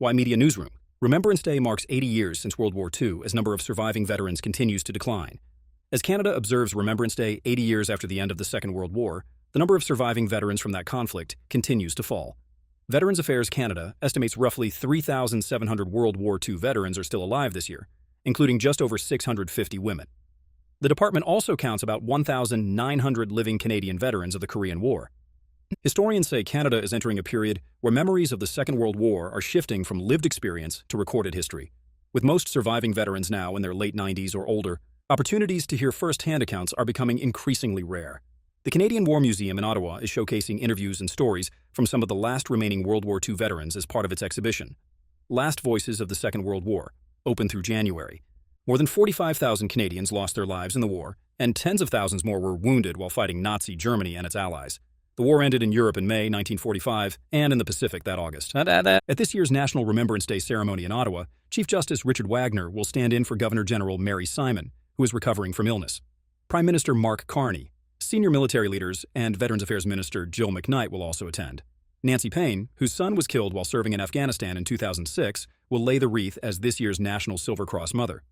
Why Media Newsroom. Remembrance Day marks 80 years since World War II as number of surviving veterans continues to decline. As Canada observes Remembrance Day 80 years after the end of the Second World War, the number of surviving veterans from that conflict continues to fall. Veterans Affairs Canada estimates roughly 3,700 World War II veterans are still alive this year, including just over 650 women. The department also counts about 1,900 living Canadian veterans of the Korean War. Historians say Canada is entering a period where memories of the Second World War are shifting from lived experience to recorded history. With most surviving veterans now in their late 90s or older, opportunities to hear first-hand accounts are becoming increasingly rare. The Canadian War Museum in Ottawa is showcasing interviews and stories from some of the last remaining World War II veterans as part of its exhibition, Last Voices of the Second World War, open through January. More than 45,000 Canadians lost their lives in the war, and tens of thousands more were wounded while fighting Nazi Germany and its allies. The war ended in Europe in May 1945 and in the Pacific that August. At this year's National Remembrance Day ceremony in Ottawa, Chief Justice Richard Wagner will stand in for Governor General Mary Simon, who is recovering from illness. Prime Minister Mark Carney, senior military leaders, and Veterans Affairs Minister Jill McKnight will also attend. Nancy Payne, whose son was killed while serving in Afghanistan in 2006, will lay the wreath as this year's National Silver Cross Mother.